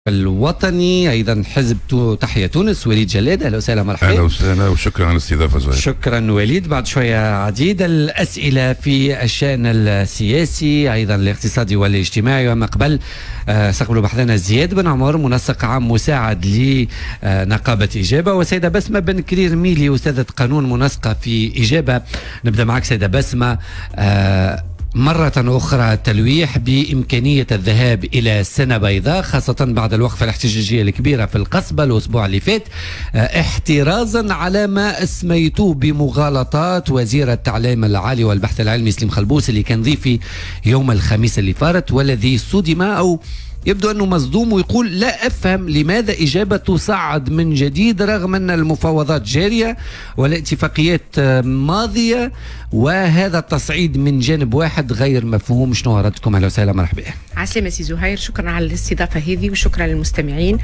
الوطني ايضا حزب تحيا تونس. وليد جلاد، اهلا وسهلا، مرحبا. اهلا وسهلا وشكرا على الاستضافه زهير. شكرا وليد. بعد شويه عديد الاسئله في الشان السياسي ايضا الاقتصادي والاجتماعي، وما قبل استقبلوا بحثنا زياد بن عمر، منسق عام مساعد لنقابه اجابه، وسيده بسمه بن كرير ميلي، استاذه قانون منسقه في اجابه. نبدا معك سيده بسمه. مرة أخرى تلويح بإمكانية الذهاب إلى سنة بيضاء، خاصة بعد الوقفة الاحتجاجية الكبيرة في القصبة الأسبوع اللي فات، احترازا على ما أسميتوه بمغالطات وزير التعليم العالي والبحث العلمي سليم خلبوس، اللي كان ضيفي يوم الخميس اللي فات، والذي صدم أو يبدو أنه مصدوم، ويقول لا أفهم لماذا إجابة تصعد من جديد رغم أن المفاوضات جارية والاتفاقيات ماضية، وهذا التصعيد من جانب واحد غير مفهوم. شنو ردكم؟ أهلا وسهلا، مرحبا. عسلامة سي زهير، شكرا على الاستضافة هذه وشكرا للمستمعين.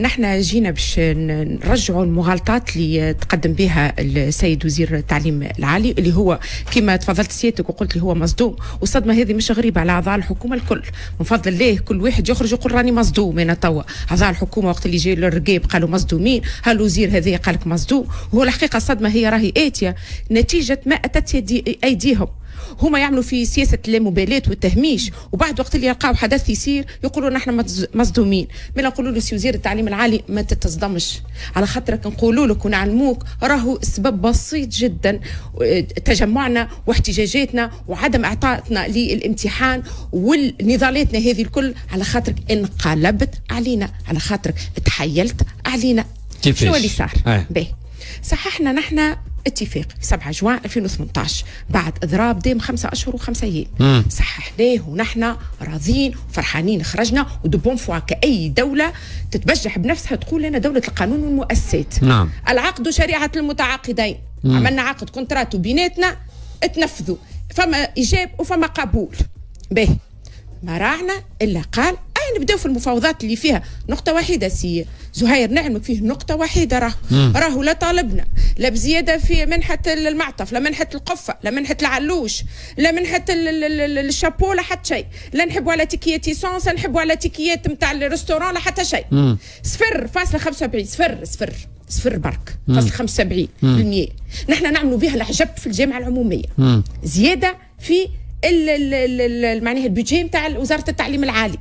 نحن جينا باش نرجعوا المغالطات اللي تقدم بها السيد وزير التعليم العالي، اللي هو كما تفضلت سيادتك وقلت لي هو مصدوم، والصدمة هذه مش غريبة على أعضاء الحكومة الكل. من فضل الله كل واحد يخرج يقول راني مصدوم. أنا توا أعضاء الحكومة وقت اللي جاي للرقاب قالوا مصدومين، هالوزير هذا قال لك مصدوم، وهو الحقيقة الصدمة هي راهي آتية نتيجة ما أتت أيديهم. هما يعملوا في سياسة اللامبالاة والتهميش، وبعد وقت اللي يلقاو حدث يصير يقولوا نحن مصدومين. ملا نقولوا له سي وزير التعليم العالي ما تتصدمش، على خاطرك نقولوا لك ونعلموك راهو السبب بسيط جدا، تجمعنا واحتجاجاتنا وعدم اعطائنا للامتحان والنضالاتنا هذه الكل على خاطرك انقلبت علينا، على خاطرك تحيلت علينا. شنو اللي صار؟ باهي صححنا نحن اتفاق 7 جوان 2018 بعد اضراب دام 5 اشهر و5 ايام، صححناه ونحن راضيين وفرحانين، خرجنا ودبون فوا كأي دولة تتبجح بنفسها تقول لنا دولة القانون والمؤسسات. نعم. العقد شريعة المتعاقدين. عملنا عقد كونتراتو بيناتنا، اتنفذوا، فما ايجاب وفما قبول. باهي ما راعنا الا قال نبداو في المفاوضات اللي فيها نقطة واحدة سي زهير، نعلمك فيه نقطة واحدة، راهو لا طالبنا لا بزيادة في منحة المعطف، لا منحة القفة، لا منحة العلوش، لا منحة الشابو، لا حتى شيء، لا نحبوا على تيكيات ايسونس، لا نحبوا على تيكيات نتاع الريستوران، لا حتى شيء. 0.75 صفر برك فاصل 75%. نحن نعملوا بها العجب في الجامعة العمومية. زيادة في معناها البيجي نتاع وزارة التعليم العالي.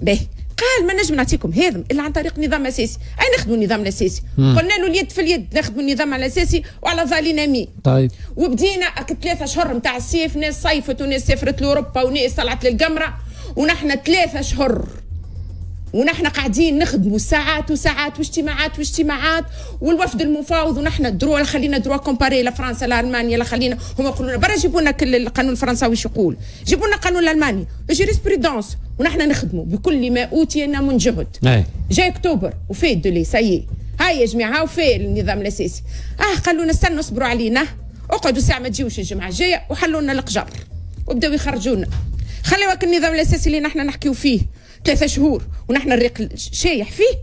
باهي قال ما نجم نعطيكم هذا الا عن طريق نظام اساسي. اي نخدموا النظام الاساسي، قلنا له اليد في اليد نخدموا النظام الاساسي وعلى ظالنا مين. طيب وبدينا 3 اشهر نتاع الصيف، ناس صيفت وناس سافرت لاوروبا وناس طلعت للقمره، ونحن 3 اشهر ونحن قاعدين نخدموا ساعات وساعات واجتماعات والوفد المفاوض، ونحن دروا خلينا دروا كومباري لفرنسا لالمانيا، لا خلينا هما يقولوا لنا برا جيبوا لنا القانون الفرنساوي واش يقول، جيبوا لنا القانون الالماني، جوريسبرودونس، ونحن نخدموا بكل ما اوتينا من جهد. جاي اكتوبر وفات دولي سايي، هاي يا جماعه وفات النظام الاساسي. قالوا لنا استنوا اصبروا علينا، اقعدوا ساعه ما تجيوش الجمعه الجايه، وحلوا لنا القجر وبداو يخرجونا. خليوك النظام الاساسي اللي نحن نحكيو فيه 3 شهور ونحن الريق شايح فيه،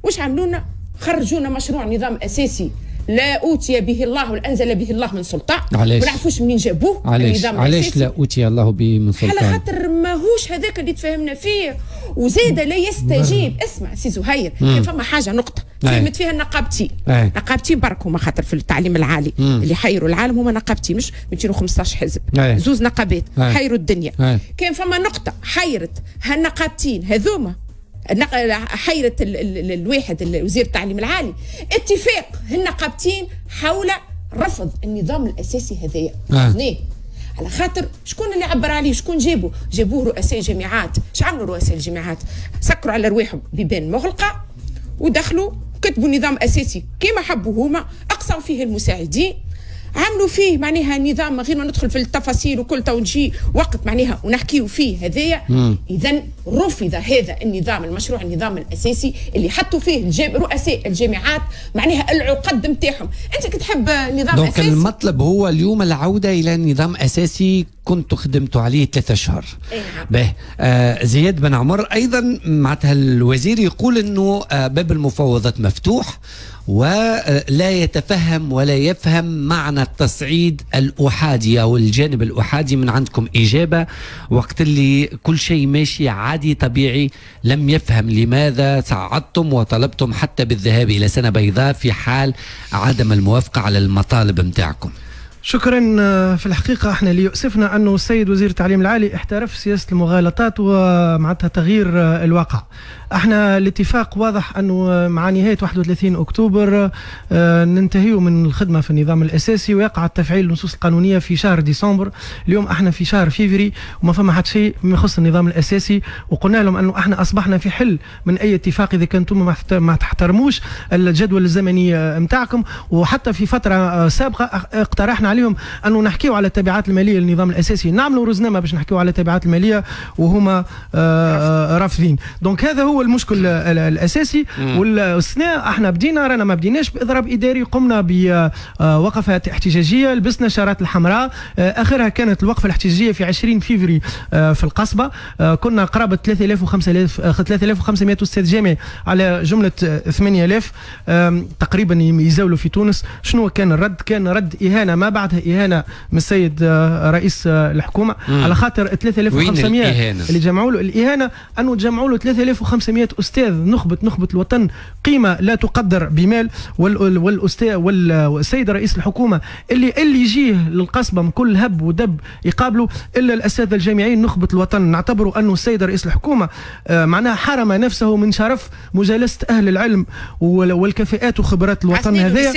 واش عملونا؟ خرجونا مشروع نظام اساسي لا اوتي به الله وانزل به الله من سلطان. علاش؟ ما نعرفوش منين جابوه. علاش لا اوتي الله به من سلطان؟ على خاطر ماهوش هذاك اللي تفاهمنا فيه، وزاد لا يستجيب. اسمع سي زهير، كان فما حاجه نقطه فهمت فيها النقابتين. نقابتين برك هما خاطر في التعليم العالي اللي حيروا العالم هما نقابتين، مش 215 حزب، زوز نقابات حيروا الدنيا. كان فما نقطه حيرت هالنقابتين هذوما، حيرة الواحد وزير التعليم العالي، اتفاق النقابتين حول رفض النظام الاساسي هذايا. على خاطر شكون اللي عبر عليه؟ شكون جابوه رؤساء جامعات. اش عملوا رؤساء الجامعات؟ سكروا على رواحهم بيبان مغلقه ودخلوا كتبوا نظام اساسي كما حبوا هما، اقصوا فيه المساعدين، عملوا فيه معناها نظام غير ما ندخل في التفاصيل وكل تو نجي وقت معناها ونحكيو فيه هذايا. اذا رفض هذا النظام، المشروع النظام الاساسي اللي حطوا فيه رؤساء الجامعات معناها العقد نتاعهم. انت كتحب نظام اساسي، المطلب هو اليوم العوده الى نظام اساسي كنتوا خدمتوا عليه 3 اشهر. به زياد بن عمر ايضا معناتها الوزير يقول انه باب المفاوضات مفتوح، ولا يتفهم ولا يفهم معنى التصعيد الأحادي أو الجانب الأحادي من عندكم. إجابة وقت اللي كل شيء ماشي عادي طبيعي، لم يفهم لماذا صعدتم وطلبتم حتى بالذهاب إلى سنة بيضاء في حال عدم الموافقة على المطالب متاعكم. شكرا. في الحقيقة احنا اللي يؤسفنا أنه السيد وزير التعليم العالي احترف سياسة المغالطات ومعناتها تغيير الواقع. احنا الاتفاق واضح أنه مع نهاية 31 أكتوبر ننتهي من الخدمة في النظام الأساسي ويقع تفعيل النصوص القانونية في شهر ديسمبر. اليوم احنا في شهر فيفري وما فما حد شيء ما يخص النظام الأساسي، وقلنا لهم أنه احنا أصبحنا في حل من أي اتفاق إذا كنتم ما تحترموش الجدول الزمني متاعكم. وحتى في فترة سابقة اقترحنا عليهم أنه نحكيوا على التبعات المالية للنظام الأساسي، نعملوا رزنامة باش نحكيوا على التبعات المالية وهما رافضين. دونك هذا هو المشكل الأساسي. والسنة احنا بدينا رانا ما بديناش بإضراب إداري، قمنا بوقفات احتجاجية، لبسنا الشارات الحمراء. آخرها كانت الوقفة الاحتجاجية في 20 فيفري في القصبة. كنا قرابة 3500 أستاذ جامعي على جملة 8000 تقريبا يزاولوا في تونس. شنو كان الرد؟ كان رد إهانة ما بعدها إهانة من السيد رئيس الحكومة على خاطر 3500 اللي جمعوا له. الإهانة أنه جمعوا له 3500 أستاذ نخبة الوطن، قيمة لا تقدر بمال. والأستاذ والسيد رئيس الحكومة اللي يجيه للقصبة من كل هب ودب يقابلوا إلا الأساتذة الجامعيين نخبة الوطن. نعتبروا أنه السيد رئيس الحكومة معناها حرم نفسه من شرف مجالسة أهل العلم والكفاءات وخبرات الوطن هذا.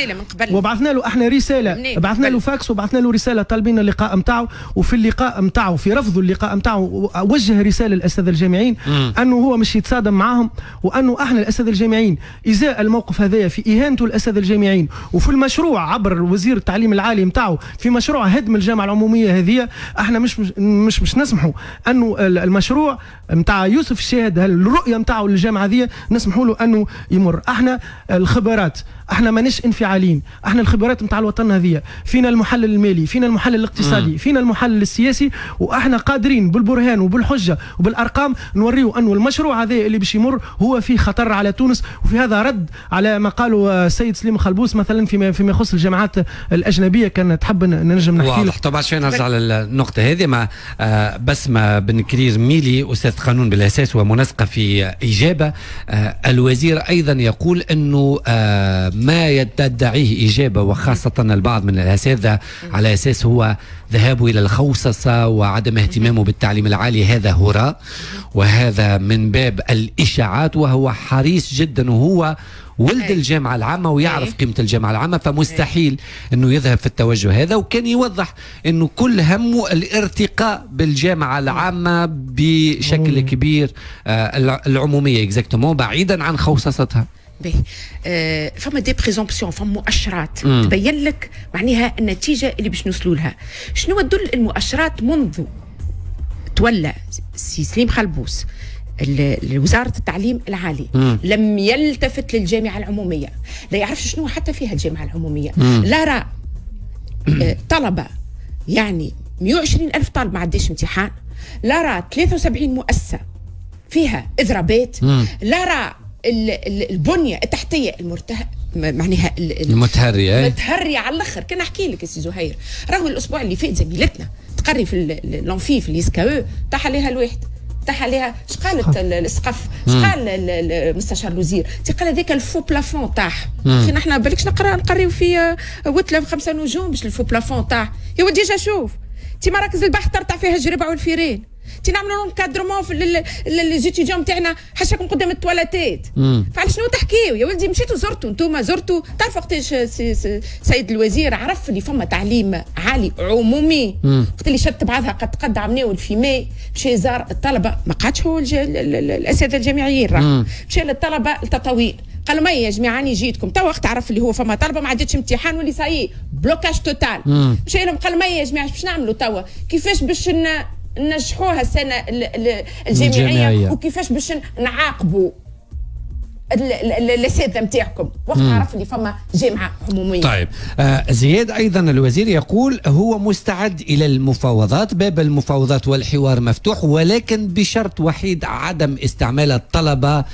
وبعثنا له احنا رسالة، بعثنا له فاكس وبعثنا له رسالة طالبين اللقاء متاعه. وفي اللقاء متاعه في رفض اللقاء متاعه وجه رسالة للأساتذة الجامعيين أنه هو مش يتصادم معهم، وأنه احنا الأساتذة الجامعيين إزاء الموقف هذايا في إهانته الأساتذة الجامعيين وفي المشروع عبر وزير التعليم العالي متاعه في مشروع هدم الجامعة العمومية هذه. احنا مش نسمحوا أنه المشروع متاع يوسف الشاهد الرؤية متاعه للجامعة هذه نسمحوا له أنه يمر. احنا الخبرات احنا ماناش انفعاليين، احنا الخبرات نتاع الوطن هذه، فينا المحلل المالي، فينا المحلل الاقتصادي، فينا المحلل السياسي، واحنا قادرين بالبرهان وبالحجه وبالارقام نوريو انه المشروع هذا اللي باش يمر هو فيه خطر على تونس. وفي هذا رد على ما قالوا السيد سليم خلبوس مثلا فيما يخص الجامعات الاجنبيه. كان تحب ننجم نحكي واضح. طبعا شوي نرجع للنقطه هذه مع بسمه بن كرير ميلي استاذ قانون بالاساس ومنسقه في اجابه. الوزير ايضا يقول انه ما تدعيه إجابة وخاصة البعض من الأساتذة على أساس هو ذهابه إلى الخوصصة وعدم اهتمامه بالتعليم العالي، هذا هراء وهذا من باب الإشاعات، وهو حريص جدا وهو ولد الجامعة العامة ويعرف قيمة الجامعة العامة، فمستحيل أنه يذهب في التوجه هذا. وكان يوضح أنه كل همه الارتقاء بالجامعة العامة بشكل كبير العمومية اكزاكتومون بعيدا عن خوصصتها. فما دي بريزومبسيون، فما مؤشرات تبين لك معناها النتيجه اللي باش نوصلوا لها. شنو تدل المؤشرات منذ تولى سي سليم خلبوس وزارة التعليم العالي لم يلتفت للجامعة العمومية، لا يعرفش شنو حتى فيها الجامعة العمومية. لا رأى طلبة يعني 120 ألف طالب ما عديش امتحان، لا رأى 73 مؤسسة فيها إضرابات، لا رأى البنيه التحتيه معناها متهريه على الاخر. كان احكي لك يا سي زهير، راهو الاسبوع اللي فات زميلتنا تقري في لونفي في اليسكاو طاح عليها الواحد، طاح عليها اش قالت السقف، اش قال المستشار الوزير؟ قال هذاك الفو بلافون طاح. اخي نحن بالكش نقريو في وتله ب5 نجوم باش الفو بلافون طاح. يا ودي اجا شوف تي مراكز البحث ترتع فيها الجربع والفيرين، تي نعملوا انكادرمون في ليزيتيديون نتاعنا حاشاكم قدام التواليتات. فعلى شنو تحكيو يا ولدي؟ مشيتوا زرتوا انتوما زرتوا تعرفوا وقتاش سيد الوزير عرف اللي فما تعليم عالي عمومي وقت اللي شد بعضها قد عملناو الفيمي مشى زار الطلبه، ما قعدش هو الاساتذه الجامعيين راه مشى للطلبه التطاوين قال لهم يا جماعه راني جيتكم تو وقت عرف اللي هو فما طلبه ما عدتش امتحان واللي صاي بلوكاج توتال. مشى لهم قال لهم يا جماعه باش نعملوا توا كيفاش باش نجحوها السنه الجامعيه وكيفاش باش نعاقبوا الاساتذه نتاعكم وقت عرف اللي فما جامعه عموميه. طيب زياد ايضا الوزير يقول هو مستعد الى المفاوضات، باب المفاوضات والحوار مفتوح، ولكن بشرط وحيد عدم استعمال الطلبه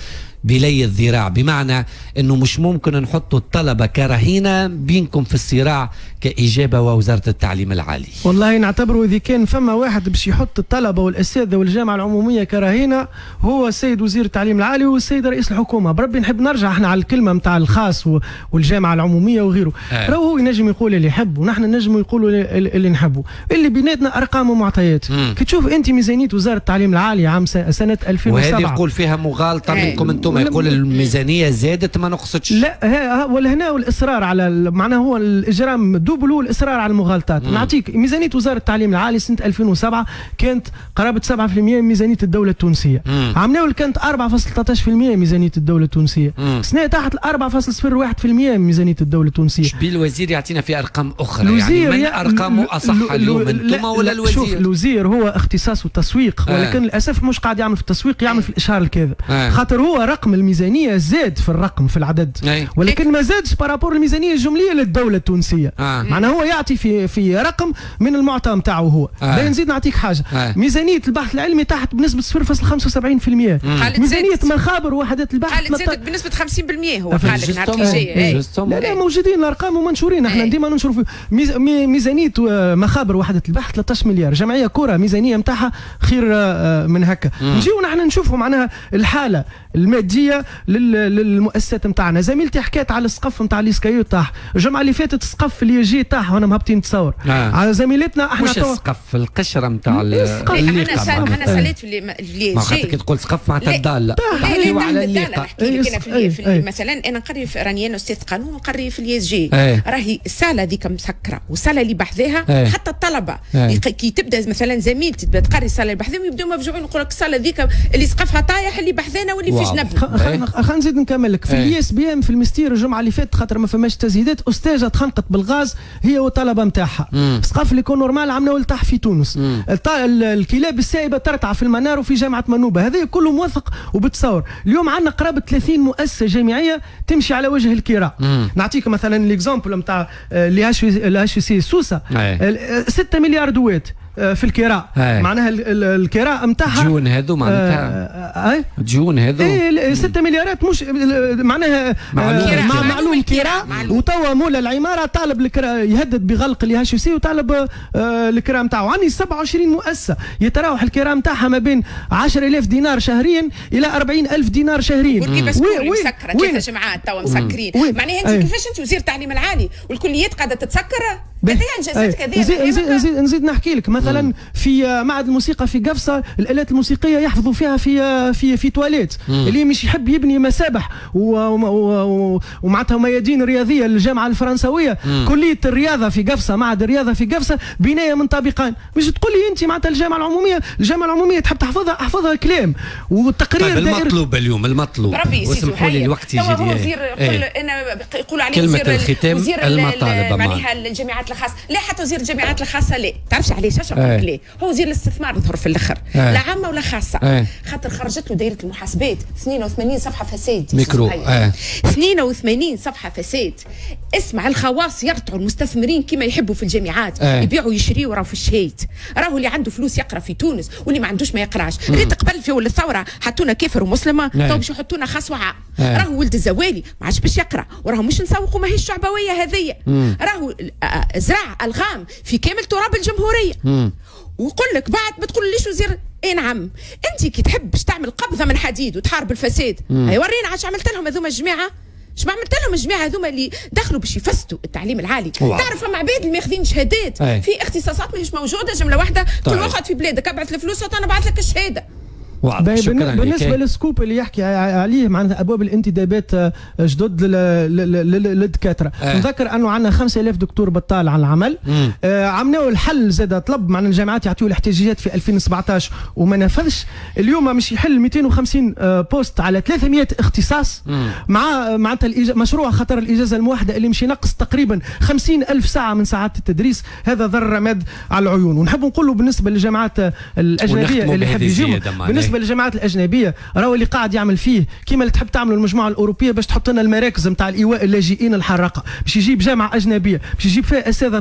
بلي الذراع، بمعنى أنه مش ممكن نحطوا الطلبة كرهينة بينكم في الصراع كإجابة ووزارة التعليم العالي. والله نعتبره إذا كان فما واحد باش يحط الطلبة والأساتذة والجامعة العمومية كرهينة هو السيد وزير التعليم العالي والسيد رئيس الحكومة. بربي نحب نرجع احنا على الكلمة متاع الخاص والجامعة العمومية وغيره. راهو هو ينجم يقول اللي يحب ونحن نجم يقولوا اللي نحبه، اللي بيناتنا أرقام ومعطيات. كي تشوف أنت ميزانية وزارة التعليم العالي عام سنة 2007، وهذه يقول فيها مغالطة منكم أنتم، يقول الميزانية زادت ما نقصتش. لا ولا هنا والإصرار على معناه هو الإجرام دوبل والإصرار على المغالطات. نعطيك ميزانية وزارة التعليم العالي سنة 2007 كانت قرابة 7% من ميزانية الدولة التونسية. عام ناول كانت 4.13% ميزانية الدولة التونسية. سنة تحت 4.01% من ميزانية الدولة التونسية. شبيه الوزير يعطينا في أرقام أخرى، يعني من أرقامه أصح اليوم أنتم ولا الوزير؟ شوف الوزير هو اختصاصه التسويق، ولكن للأسف مش قاعد يعمل في التسويق، يعمل في الإشهار الكاذب. خاطر هو رقم الميزانية زاد في الرقم في العدد، ولكن ما زادش بارابور الميزانية الجملية للدولة التونسية. معناه هو يعطي في رقم من المعطى نتاعو هو. نزيد نعطيك حاجة، ميزانية البحث العلمي تحت بنسبة 0.75%. ميزانية مخابر وحدات البحث زادت بنسبة 50%. هو قال نهار الجاي. لا موجودين الأرقام ومنشورين، احنا ديما ننشروا في ميزانية مخابر وحدة البحث 13 مليار. جمعية كرة ميزانية نتاعها خير من هكا. نجيو نحن نشوفوا معناها الحالة المادية للمؤسسات نتاعنا. زميلتي حكيت على السقف نتاع الاسكايو تاعها الجمعة اللي فاتت، السقف اللي يجي تاعها وانا مهبطين نتصور. على زميلتنا احنا مش السقف، القشرة نتاع انا ساليت في اللي ما خاطرك تقول سقف معناتها الضالة. لا على الليقة. نحكي لك انا في مثلا انا نقري راني انا استاذ قانون ونقري في الياس جي. راهي السالة ذيك مسكرة والسالة اللي بحذاها حتى الطلبة كي تبدا مثلا زميلتي تبدا تقري السالة اللي بحذاهم يبداو مفجوعين يقول لك السالة ذيك اللي سقفها طايح اللي بحذانا واللي في جنبنا. خلينا نزيد نكمل لك في الياس بي ام في المستير الجمعة اللي فاتت خاطر ما فماش تزييدات، استاذة تخنقت بالغاز هي والطلبة نتاعها. السقف اللي يكون نورمال عملوا لتحت في تونس. الكلاب السائبة ترتع في المنار وفي جامعة منوبة، هذا كله موثق وبتصور. اليوم عندنا قرابة 30 مؤسسة جامعية تمشي على وجه الكراء. نعطيك مثلا الاكزامبل نتاع الاتش سي سوسة 6 مليار دوات في الكراء. معناها الكراء نتاعها ديون هذو معناتها ديون هذو 6 مليارات مش معناها معلوم كراء. وتوا مولا العماره طالب الكراء يهدد بغلق الاتش سي وطالب الكراء نتاعو. عندي 27 مؤسسه يتراوح الكراء نتاعها ما بين 10,000 دينار شهريا الى 40,000 دينار شهريا. مسكره 3 جماعات توا مسكرين. معناها انت كيفاش انت وزير التعليم العالي والكليات قاعده تتسكر؟ نزيد نحكي لك مثلا في معهد الموسيقى في قفصه الالات الموسيقيه يحفظوا فيها في تواليت. اللي مش يحب يبني مسابح ومعناتها ميادين رياضيه للجامعه الفرنسويه. كليه الرياضه في قفصه، معهد الرياضه في قفصه بنايه من طابقين. مش تقول لي انت معناتها الجامعه العموميه تحب احفظها كلام والتقرير. طيب المطلوب اليوم المطلوب واسمحوا لي الوقت يجي. انا يقولوا عليه وزير المطالب معناها الجامعات الخاصه. لا حتى وزير الجامعات الخاصه لا تعرفش علاش اش نقول ليه. هو وزير الاستثمار ظهر في الاخر لا عامه ولا خاصه. خاطر خرجت له دائره المحاسبات 82 صفحه فساد ميكرو 82 صفحه فساد. اسمع الخواص يرتعوا المستثمرين كما يحبوا في الجامعات يبيعوا يشريوا راهو في الشهيد. راهو اللي عنده فلوس يقرا في تونس واللي ما عندوش ما يقراش. ريت قبل في الثوره حطونا كافر ومسلمه تو باش يحطونا خاص وعاء. راهو ولد الزوالي ما عادش باش يقرا وراهو مش نسوقوا ماهيش الشعبويه هذيا. راهو زرع الغام في كامل تراب الجمهوريه. ويقول لك بعد ما تقول ليش وزير. اي نعم انت كي تحب باش تعمل قبضه من حديد وتحارب الفساد هاي ورينا عاش عملت لهم هذوما الجماعه. اش ما عملت لهم الجماعه هذوما اللي دخلوا باش يفسدوا التعليم العالي. تعرف فما عباد اللي ماخذين شهادات في اختصاصات ماهيش موجوده جمله واحده. كل واحد في بلادك ابعث الفلوس وانا نبعث لك الشهاده. بالنسبه للسكوب اللي يحكي عليه معناتها ابواب الانتدابات جدد للدكاتره. نذكر انه عندنا 5,000 دكتور بطال على العمل. عملوا الحل زاد طلب مع الجامعات يعطيوا الاحتجاجات في 2017 وما نفذش. اليوم مش يحل 250 بوست على 300 اختصاص مع معناتها مشروع خطر الاجازه الموحده اللي مش ينقص تقريبا 50,000 ساعه من ساعات التدريس. هذا ضر رماد على العيون. ونحب نقولوا بالنسبه للجامعات الاجنبيه اللي يحب يجيهم بالنسبه بالنسبه للجامعات الاجنبيه راهو اللي قاعد يعمل فيه كيما اللي تحب تعملوا المجموعه الاوروبيه باش تحط لنا المراكز نتاع الايواء اللاجئين الحراقه، باش يجيب جامعه اجنبيه باش يجيب فيها اساتذه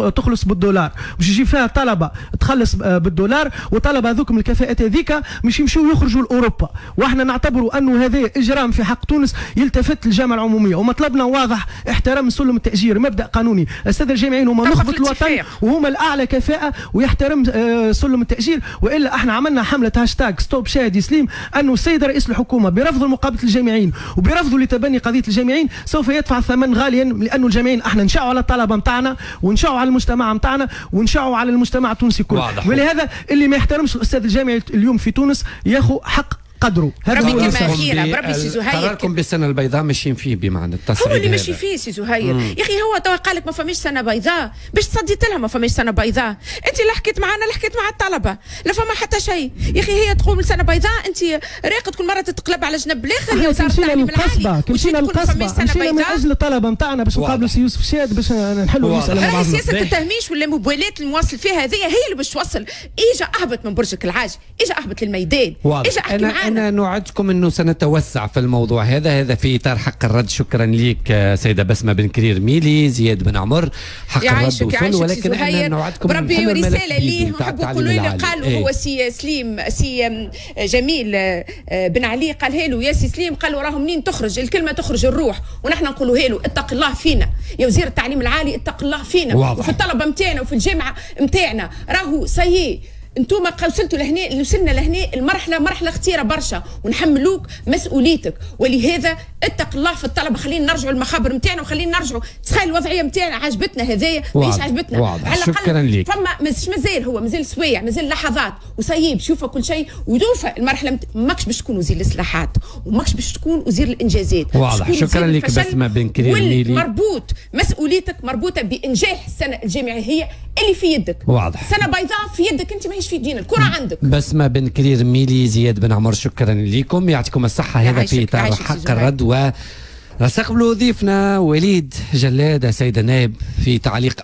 تخلص بالدولار، باش يجيب فيها طلبه تخلص بالدولار، وطلبه هذوك من الكفاءات هذيك مش يمشوا يخرجوا لاوروبا. واحنا نعتبروا انه هذا اجرام في حق تونس يلتفت للجامعه العموميه، ومطلبنا واضح احترام سلم التاجير، مبدا قانوني. الساده الجامعيين هما نخبه الوطن وهما الاعلى كفاءه، ويحترم سلم التاجير. والا احنا عملنا حمله هاشتاج ستوب شادي سليم، انه السيد رئيس الحكومه برفض مقابله الجامعيين وبرفضه لتبني قضيه الجامعيين سوف يدفع الثمن غاليا، لانه الجامعيين احنا نشعوا على الطلبه نتاعنا ونشعوا على المجتمع نتاعنا ونشعوا على المجتمع التونسي كله. ولهذا اللي ما يحترمش الاستاذ الجامعي اليوم في تونس ياخذ حق قدره. بربي كلمة أخيرة، بربي سي زهير، قراركم بالسنة البيضاء ماشيين فيه بمعنى التصعيد. هو اللي ماشي فيه سي زهير. يا أخي هو توا قال لك ما فماش سنة بيضاء، باش تصديت لها ما فماش سنة بيضاء. أنت اللي حكيت معنا اللي حكيت مع الطلبة، لا فما حتى شيء. يا أخي هي تقوم لسنة بيضاء، أنت راقد كل مرة تتقلب على جنب الآخر. هي وصارت تعليم العالي، مشينا للقصبة، مشينا من أجل الطلبة نتاعنا باش نقابلوا سي يوسف شاد باش نحلوا المسألة مع بعضنا. سياسة التهميش ولا المبالات اللي موصل فيها هذه هي اللي باش توصل. إجا أهبط من برجك العاج، إجا أهبط للميدان، إجا أحكي معنا. أنا نوعدكم انه سنتوسع في الموضوع هذا في اطار حق الرد. شكرا ليك سيده بسمه بن كرير ميلي، زياد بن عمر، حق الرد وصل. ولكن احنا نوعدكم بربي رساله ليه نحبوا نقولوا له. قالوا هو سي سليم سي جميل بن علي قالها له يا سي سليم، قالوا راهو منين تخرج الكلمه تخرج الروح، ونحن نقولوا له اتق الله فينا يا وزير التعليم العالي، اتق الله فينا وفي الطلبه نتاعنا وفي الجامعه نتاعنا. راهو سيي انتم وصلتوا لهنا، وصلنا لهنا المرحله مرحله خطيره برشا، ونحملوك مسؤوليتك. ولهذا اتق الله في الطلبه، خلينا نرجعوا المخابر نتاعنا وخلينا نرجعوا. تخيل الوضعيه نتاعنا عجبتنا هذايا ماهيش عجبتنا. على شكرا ليك. فما مازال هو مازال سوايع، مازال لحظات وصيب شوفوا كل شيء ودوفه المرحله ماكش باش تكون وزير الاصلاحات وماكش باش تكون وزير الانجازات. واضح. شكرا لك بسمه بن كرير ميلي. مربوط مسؤوليتك مربوطه بانجاح السنه الجامعيه اللي في يدك. واضح. سنه بيضاء في يدك انت، ماهيش في يدينا، الكره عندك. بسمه بن كرير ميلي، زياد بن عمر، شكرا لكم، يعطيكم الصحه. هذا في اطار حق الرد. ونستقبلوا ضيفنا وليد جلاد سيد النائب في تعليق